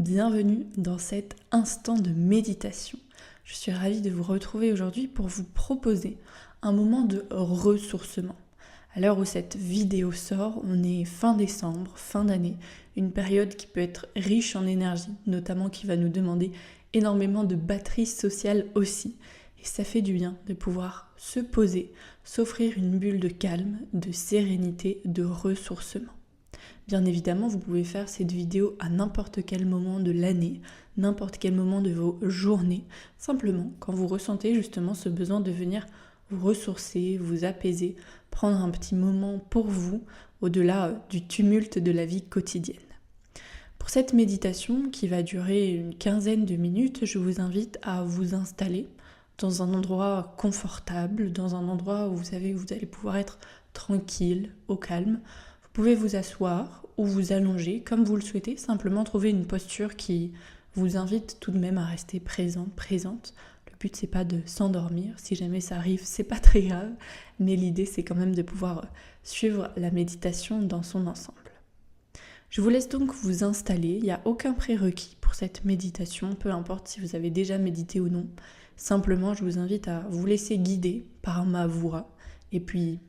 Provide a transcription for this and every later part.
bienvenue dans cet instant de méditation. Je suis ravie de vous retrouver aujourd'hui pour vous proposer un moment de ressourcement. À l'heure où cette vidéo sort, on est fin décembre, fin d'année, une période qui peut être riche en énergie, notamment qui va nous demander énormément de batterie sociale aussi. Et ça fait du bien de pouvoir se poser, s'offrir une bulle de calme, de sérénité, de ressourcement. Bien évidemment, vous pouvez faire cette vidéo à n'importe quel moment de l'année, n'importe quel moment de vos journées, simplement quand vous ressentez justement ce besoin de venir vous ressourcer, vous apaiser, prendre un petit moment pour vous, au-delà du tumulte de la vie quotidienne. Pour cette méditation qui va durer une quinzaine de minutes, je vous invite à vous installer dans un endroit confortable, dans un endroit où vous savez que vous allez pouvoir être tranquille, au calme. Vous pouvez vous asseoir ou vous allonger comme vous le souhaitez, simplement trouver une posture qui vous invite tout de même à rester présent, présente. Le but c'est pas de s'endormir, si jamais ça arrive c'est pas très grave, mais l'idée c'est quand même de pouvoir suivre la méditation dans son ensemble. Je vous laisse donc vous installer, il n'y a aucun prérequis pour cette méditation, peu importe si vous avez déjà médité ou non. Simplement je vous invite à vous laisser guider par ma voix et puis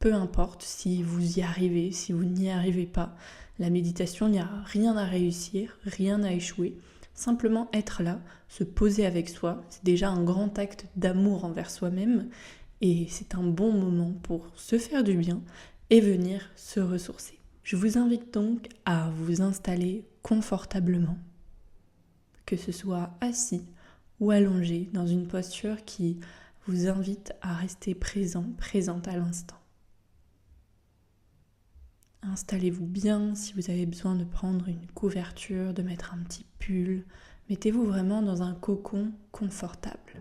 peu importe si vous y arrivez, si vous n'y arrivez pas, la méditation, il n'y a rien à réussir, rien à échouer. Simplement être là, se poser avec soi, c'est déjà un grand acte d'amour envers soi-même et c'est un bon moment pour se faire du bien et venir se ressourcer. Je vous invite donc à vous installer confortablement, que ce soit assis ou allongé dans une posture qui vous invite à rester présent, présente à l'instant. Installez-vous bien, si vous avez besoin de prendre une couverture, de mettre un petit pull, mettez-vous vraiment dans un cocon confortable.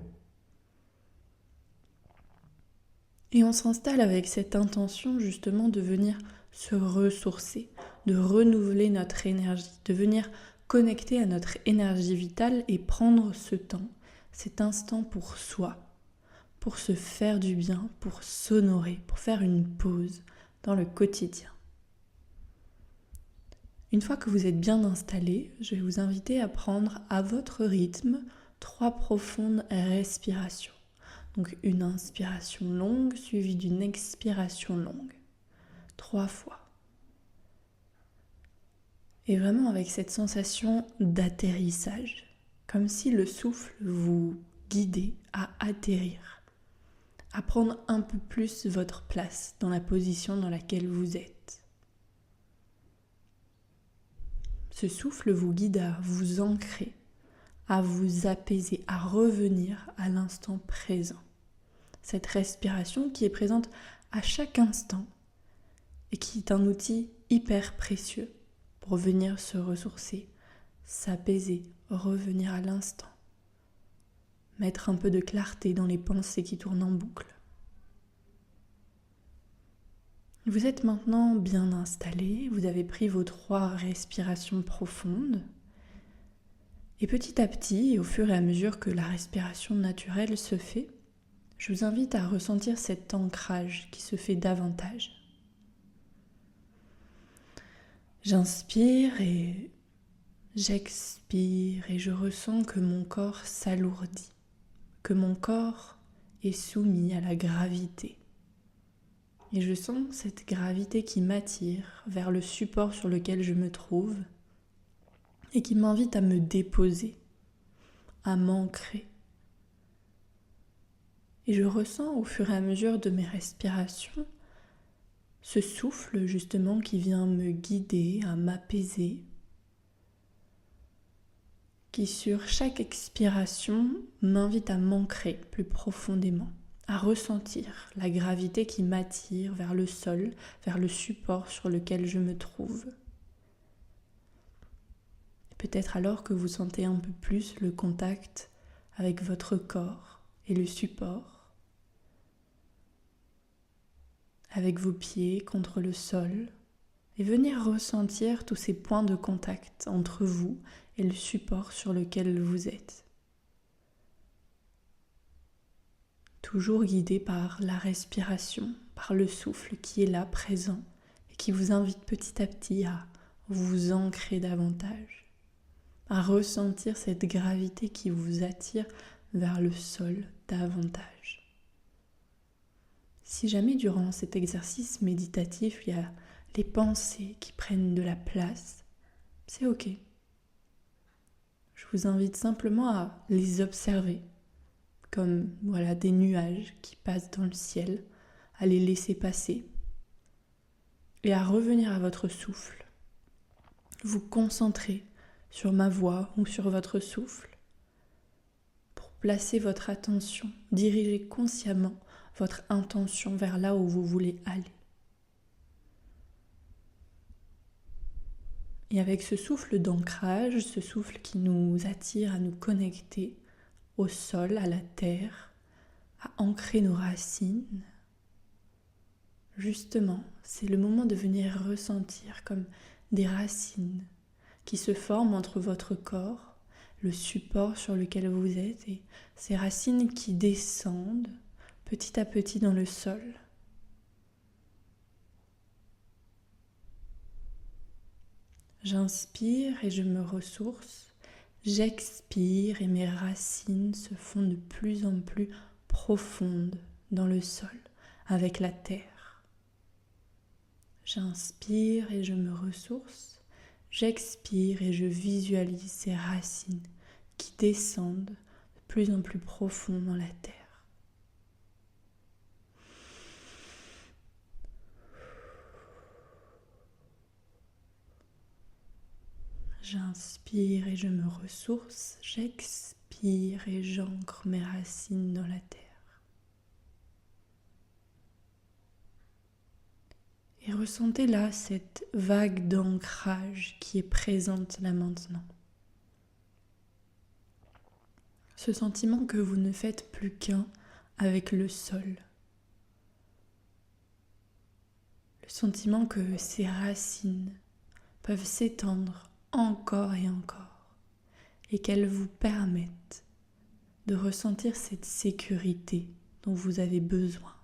Et on s'installe avec cette intention justement de venir se ressourcer, de renouveler notre énergie, de venir connecter à notre énergie vitale et prendre ce temps, cet instant pour soi, pour se faire du bien, pour s'honorer, pour faire une pause dans le quotidien. Une fois que vous êtes bien installé, je vais vous inviter à prendre à votre rythme 3 profondes respirations. Donc une inspiration longue suivie d'une expiration longue. 3 fois. Et vraiment avec cette sensation d'atterrissage, comme si le souffle vous guidait à atterrir, à prendre un peu plus votre place dans la position dans laquelle vous êtes. Ce souffle vous guide à vous ancrer, à vous apaiser, à revenir à l'instant présent. Cette respiration qui est présente à chaque instant et qui est un outil hyper précieux pour venir se ressourcer, s'apaiser, revenir à l'instant, mettre un peu de clarté dans les pensées qui tournent en boucle. Vous êtes maintenant bien installé, vous avez pris vos 3 respirations profondes et petit à petit, au fur et à mesure que la respiration naturelle se fait, je vous invite à ressentir cet ancrage qui se fait davantage. J'inspire et j'expire et je ressens que mon corps s'alourdit, que mon corps est soumis à la gravité. Et je sens cette gravité qui m'attire vers le support sur lequel je me trouve et qui m'invite à me déposer, à m'ancrer. Et je ressens au fur et à mesure de mes respirations ce souffle justement qui vient me guider, à m'apaiser, qui sur chaque expiration m'invite à m'ancrer plus profondément, à ressentir la gravité qui m'attire vers le sol, vers le support sur lequel je me trouve. Peut-être alors que vous sentez un peu plus le contact avec votre corps et le support, avec vos pieds contre le sol, et venir ressentir tous ces points de contact entre vous et le support sur lequel vous êtes. Toujours guidé par la respiration, par le souffle qui est là, présent, et qui vous invite petit à petit à vous ancrer davantage. à ressentir cette gravité qui vous attire vers le sol davantage. Si jamais durant cet exercice méditatif, il y a les pensées qui prennent de la place, c'est ok. Je vous invite simplement à les observer comme des nuages qui passent dans le ciel, à les laisser passer et à revenir à votre souffle. Vous concentrer sur ma voix ou sur votre souffle pour placer votre attention, diriger consciemment votre intention vers là où vous voulez aller. Et avec ce souffle d'ancrage, ce souffle qui nous attire à nous connecter au sol, à la terre, à ancrer nos racines, justement, c'est le moment de venir ressentir comme des racines qui se forment entre votre corps, le support sur lequel vous êtes, et ces racines qui descendent petit à petit dans le sol. J'inspire et je me ressource. J'expire et mes racines se font de plus en plus profondes dans le sol, avec la terre. J'inspire et je me ressource. J'expire et je visualise ces racines qui descendent de plus en plus profond dans la terre. J'inspire et je me ressource, j'expire et j'ancre mes racines dans la terre. Et ressentez là cette vague d'ancrage qui est présente là maintenant. Ce sentiment que vous ne faites plus qu'un avec le sol. Le sentiment que ces racines peuvent s'étendre encore et encore, et qu'elles vous permettent de ressentir cette sécurité dont vous avez besoin.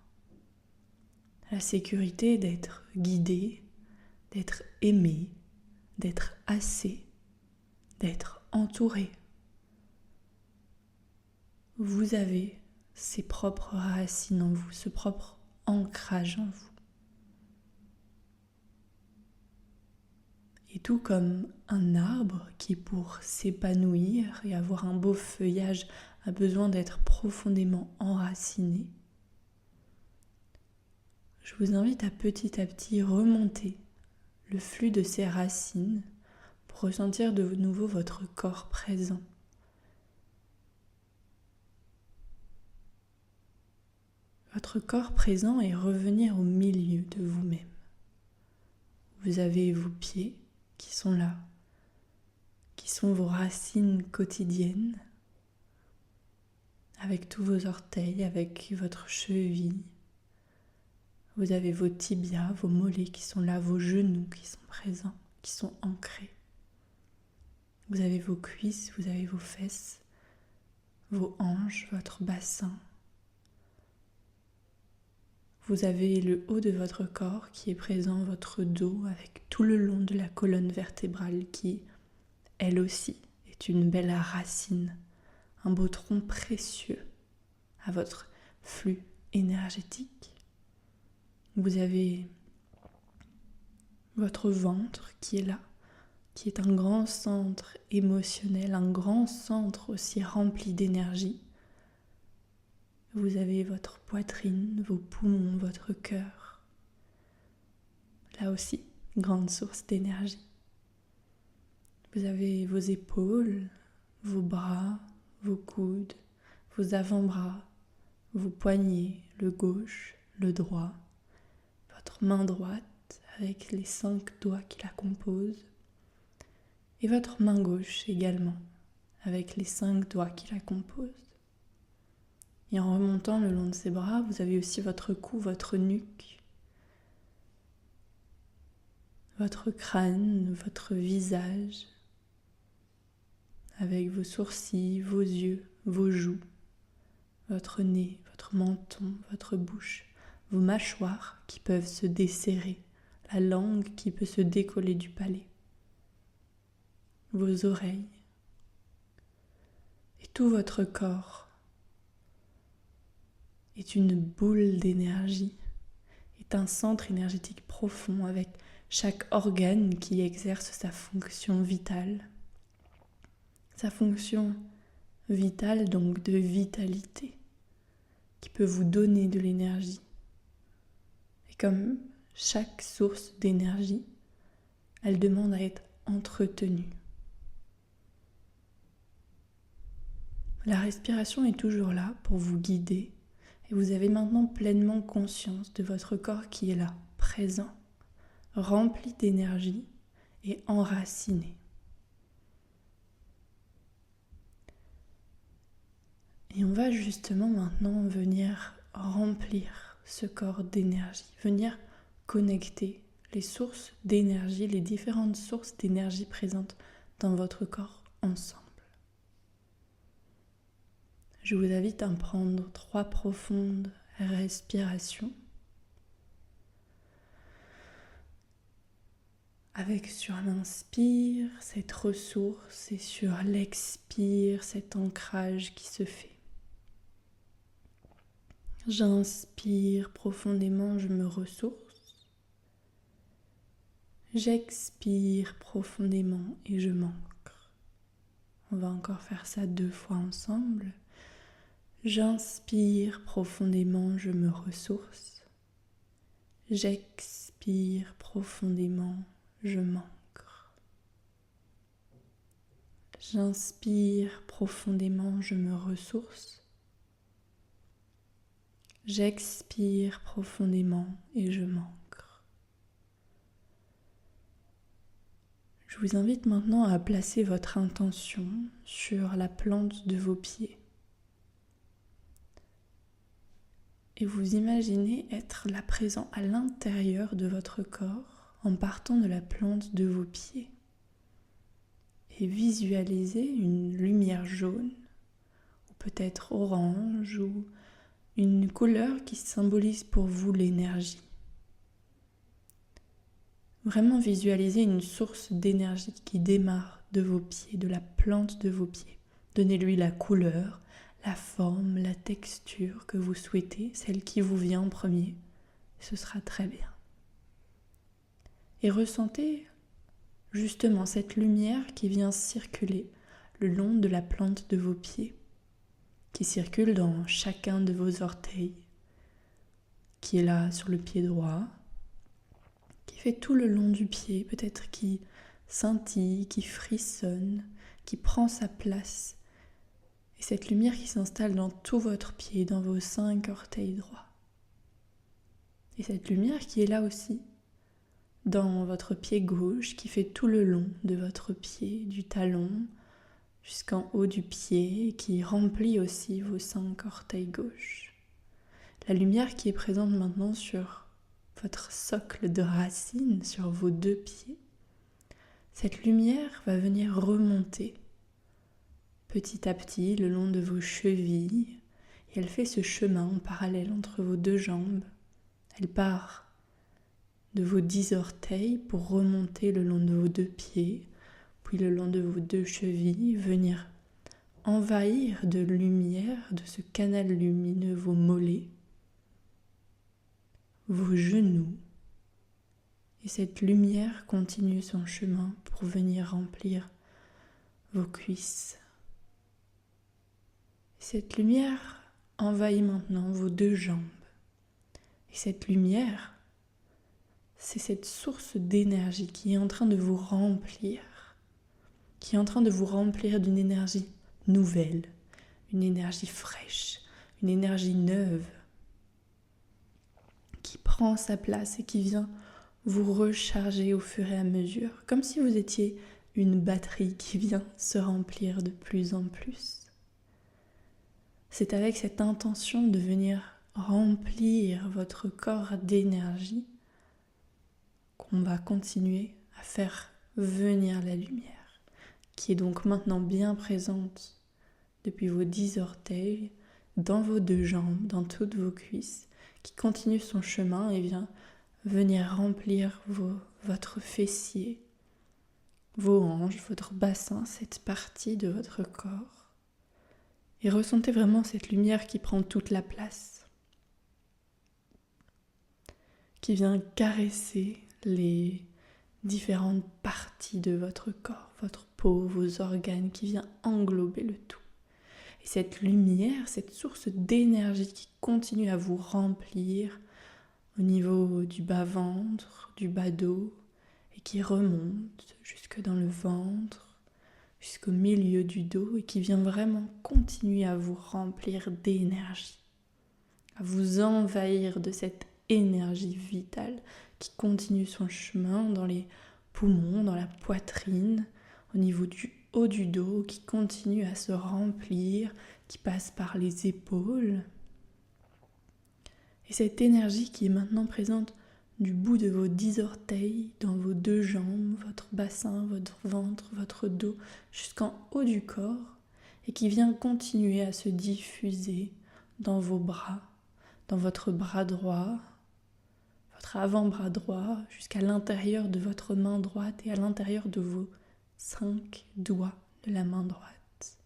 La sécurité d'être guidé, d'être aimé, d'être assez, d'être entouré. Vous avez ces propres racines en vous, ce propre ancrage en vous. Et tout comme un arbre qui, pour s'épanouir et avoir un beau feuillage, a besoin d'être profondément enraciné, je vous invite à petit remonter le flux de ces racines pour ressentir de nouveau votre corps présent. Votre corps présent et revenir au milieu de vous-même. Vous avez vos pieds qui sont là, qui sont vos racines quotidiennes, avec tous vos orteils, avec votre cheville. Vous avez vos tibias, vos mollets qui sont là, vos genoux qui sont présents, qui sont ancrés. Vous avez vos cuisses, vous avez vos fesses, vos hanches, votre bassin. Vous avez le haut de votre corps qui est présent, votre dos, avec tout le long de la colonne vertébrale qui, elle aussi, est une belle racine, un beau tronc précieux à votre flux énergétique. Vous avez votre ventre qui est là, qui est un grand centre émotionnel, un grand centre aussi rempli d'énergie. Vous avez votre poitrine, vos poumons, votre cœur. Là aussi, grande source d'énergie. Vous avez vos épaules, vos bras, vos coudes, vos avant-bras, vos poignets, le gauche, le droit, votre main droite avec les 5 doigts qui la composent, et votre main gauche également avec les 5 doigts qui la composent. Et en remontant le long de ces bras, vous avez aussi votre cou, votre nuque, votre crâne, votre visage, avec vos sourcils, vos yeux, vos joues, votre nez, votre menton, votre bouche, vos mâchoires qui peuvent se desserrer, la langue qui peut se décoller du palais, vos oreilles, tout votre corps est une boule d'énergie, est un centre énergétique profond avec chaque organe qui exerce sa fonction vitale. Sa fonction vitale, donc de vitalité, qui peut vous donner de l'énergie. Et comme chaque source d'énergie, elle demande à être entretenue. La respiration est toujours là pour vous guider et vous avez maintenant pleinement conscience de votre corps qui est là, présent, rempli d'énergie et enraciné. Et on va justement maintenant venir remplir ce corps d'énergie, venir connecter les sources d'énergie, les différentes sources d'énergie présentes dans votre corps ensemble. Je vous invite à prendre 3 profondes respirations avec sur l'inspire cette ressource et sur l'expire cet ancrage qui se fait. J'inspire profondément, je me ressource. J'expire profondément et je m'ancre. On va encore faire ça 2 fois ensemble. J'inspire profondément, je me ressource. J'expire profondément, je m'ancre. J'inspire profondément, je me ressource. J'expire profondément et je m'ancre. Je vous invite maintenant à placer votre intention sur la plante de vos pieds. Et vous imaginez être là présent à l'intérieur de votre corps en partant de la plante de vos pieds. Et visualisez une lumière jaune, ou peut-être orange, ou une couleur qui symbolise pour vous l'énergie. Vraiment visualisez une source d'énergie qui démarre de vos pieds, de la plante de vos pieds. Donnez-lui la couleur, la forme, la texture que vous souhaitez, celle qui vous vient en premier. Ce sera très bien. Et ressentez justement cette lumière qui vient circuler le long de la plante de vos pieds, qui circule dans chacun de vos orteils, qui est là sur le pied droit, qui fait tout le long du pied, peut-être qui scintille, qui frissonne, qui prend sa place. Et cette lumière qui s'installe dans tout votre pied, dans vos 5 orteils droits. Et cette lumière qui est là aussi, dans votre pied gauche, qui fait tout le long de votre pied, du talon jusqu'en haut du pied, et qui remplit aussi vos 5 orteils gauche. La lumière qui est présente maintenant sur votre socle de racines, sur vos 2 pieds, cette lumière va venir remonter petit à petit le long de vos chevilles, et elle fait ce chemin en parallèle entre vos 2 jambes. Elle part de vos 10 orteils pour remonter le long de vos 2 pieds, puis le long de vos 2 chevilles, venir envahir de lumière, de ce canal lumineux, vos mollets, vos genoux. Et cette lumière continue son chemin pour venir remplir vos cuisses. Cette lumière envahit maintenant vos 2 jambes. Et cette lumière, c'est cette source d'énergie qui est en train de vous remplir, qui est en train de vous remplir d'une énergie nouvelle, une énergie fraîche, une énergie neuve, qui prend sa place et qui vient vous recharger au fur et à mesure, comme si vous étiez une batterie qui vient se remplir de plus en plus. C'est avec cette intention de venir remplir votre corps d'énergie qu'on va continuer à faire venir la lumière, qui est donc maintenant bien présente depuis vos 10 orteils, dans vos 2 jambes, dans toutes vos cuisses, qui continue son chemin et vient venir remplir votre fessier, vos hanches, votre bassin, cette partie de votre corps, Et ressentez vraiment cette lumière qui prend toute la place, qui vient caresser les différentes parties de votre corps, votre peau, vos organes, qui vient englober le tout. Et cette lumière, cette source d'énergie qui continue à vous remplir au niveau du bas-ventre, du bas dos, et qui remonte jusque dans le ventre, jusqu'au milieu du dos, et qui vient vraiment continuer à vous remplir d'énergie, à vous envahir de cette énergie vitale qui continue son chemin dans les poumons, dans la poitrine, au niveau du haut du dos, qui continue à se remplir, qui passe par les épaules. Et cette énergie qui est maintenant présente du bout de vos 10 orteils, dans vos 2 jambes, votre bassin, votre ventre, votre dos, jusqu'en haut du corps, et qui vient continuer à se diffuser dans vos bras, dans votre bras droit, votre avant-bras droit, jusqu'à l'intérieur de votre main droite et à l'intérieur de vos 5 doigts de la main droite.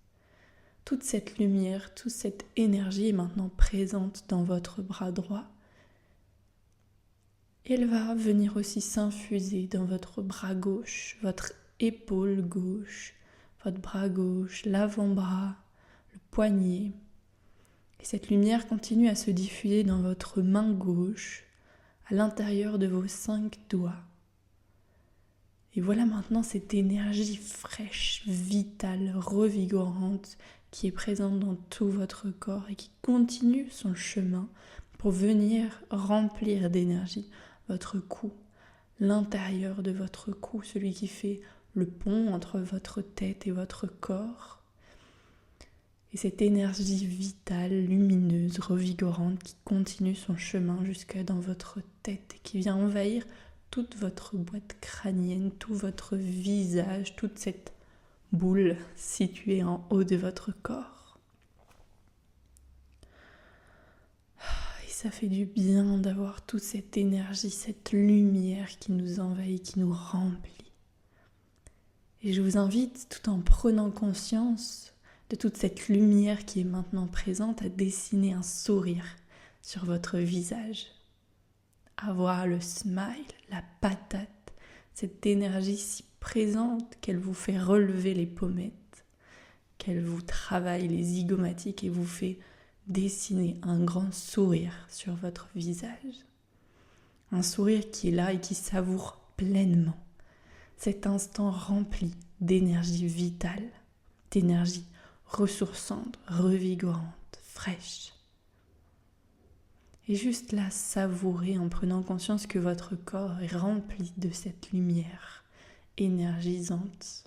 Toute cette lumière, toute cette énergie est maintenant présente dans votre bras droit. Et elle va venir aussi s'infuser dans votre bras gauche, votre épaule gauche, votre bras gauche, l'avant-bras, le poignet. Et cette lumière continue à se diffuser dans votre main gauche, à l'intérieur de vos 5 doigts. Et voilà maintenant cette énergie fraîche, vitale, revigorante qui est présente dans tout votre corps et qui continue son chemin pour venir remplir d'énergie votre cou, l'intérieur de votre cou, celui qui fait le pont entre votre tête et votre corps. Et cette énergie vitale, lumineuse, revigorante qui continue son chemin jusqu'à dans votre tête et qui vient envahir toute votre boîte crânienne, tout votre visage, toute cette boule située en haut de votre corps. Et ça fait du bien d'avoir toute cette énergie, cette lumière qui nous envahit, qui nous remplit. Et je vous invite, tout en prenant conscience de toute cette lumière qui est maintenant présente, à dessiner un sourire sur votre visage. Avoir le smile, la patate, cette énergie si présente qu'elle vous fait relever les pommettes, qu'elle vous travaille les zygomatiques et vous fait dessiner un grand sourire sur votre visage. Un sourire qui est là et qui savoure pleinement cet instant rempli d'énergie vitale, d'énergie ressourçante, revigorante, fraîche. Et juste là, savourer en prenant conscience que votre corps est rempli de cette lumière énergisante,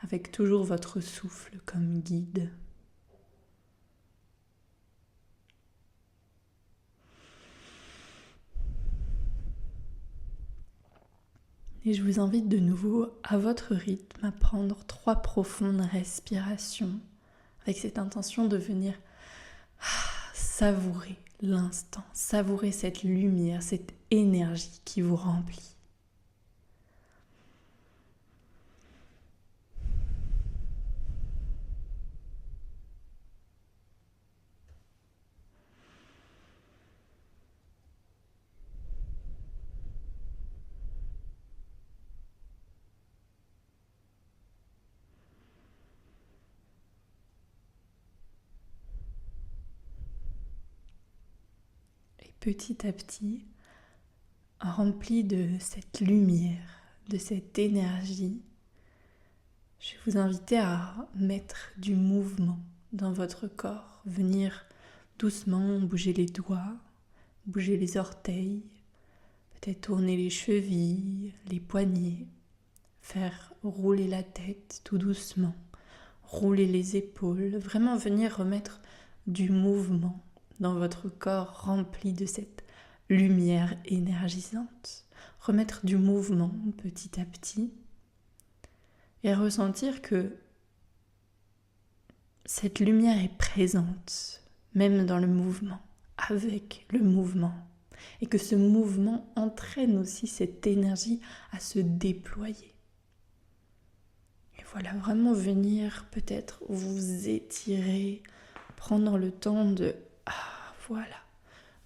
avec toujours votre souffle comme guide. Et je vous invite de nouveau, à votre rythme, à prendre 3 profondes respirations, avec cette intention de venir savourer l'instant, savourer cette lumière, cette énergie qui vous remplit. Petit à petit, rempli de cette lumière, de cette énergie, je vais vous inviter à mettre du mouvement dans votre corps, venir doucement bouger les doigts, bouger les orteils, peut-être tourner les chevilles, les poignets, faire rouler la tête tout doucement, rouler les épaules, vraiment venir remettre du mouvement dans votre corps rempli de cette lumière énergisante, remettre du mouvement petit à petit et ressentir que cette lumière est présente même dans le mouvement, avec le mouvement, et que ce mouvement entraîne aussi cette énergie à se déployer. Et voilà, vraiment venir peut-être vous étirer, prendre le temps de, voilà,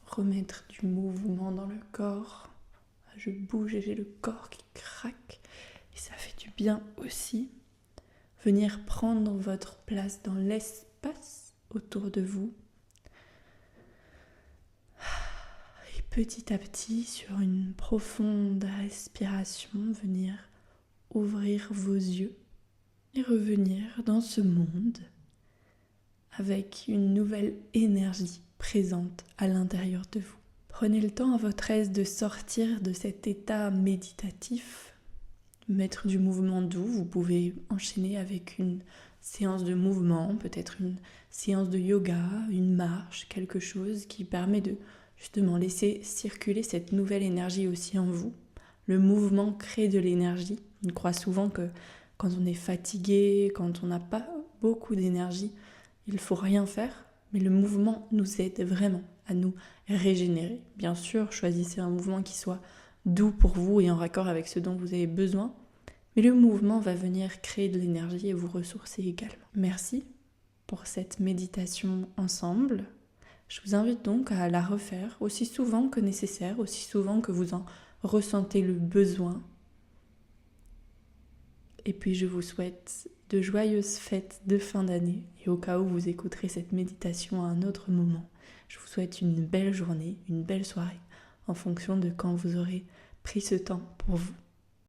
remettre du mouvement dans le corps. Je bouge et j'ai le corps qui craque et ça fait du bien aussi. Venir prendre votre place dans l'espace autour de vous. Et petit à petit, sur une profonde respiration, venir ouvrir vos yeux et revenir dans ce monde avec une nouvelle énergie présente à l'intérieur de vous. Prenez le temps à votre aise de sortir de cet état méditatif, mettre du mouvement doux. Vous pouvez enchaîner avec une séance de mouvement, peut-être une séance de yoga, une marche, quelque chose qui permet de justement laisser circuler cette nouvelle énergie aussi en vous. Le mouvement crée de l'énergie. On croit souvent que quand on est fatigué, quand on n'a pas beaucoup d'énergie, il ne faut rien faire, mais le mouvement nous aide vraiment à nous régénérer. Bien sûr, choisissez un mouvement qui soit doux pour vous et en raccord avec ce dont vous avez besoin, mais le mouvement va venir créer de l'énergie et vous ressourcer également. Merci pour cette méditation ensemble. Je vous invite donc à la refaire aussi souvent que nécessaire, aussi souvent que vous en ressentez le besoin. Et puis je vous souhaite de joyeuses fêtes de fin d'année et au cas où vous écouterez cette méditation à un autre moment, je vous souhaite une belle journée, une belle soirée en fonction de quand vous aurez pris ce temps pour vous.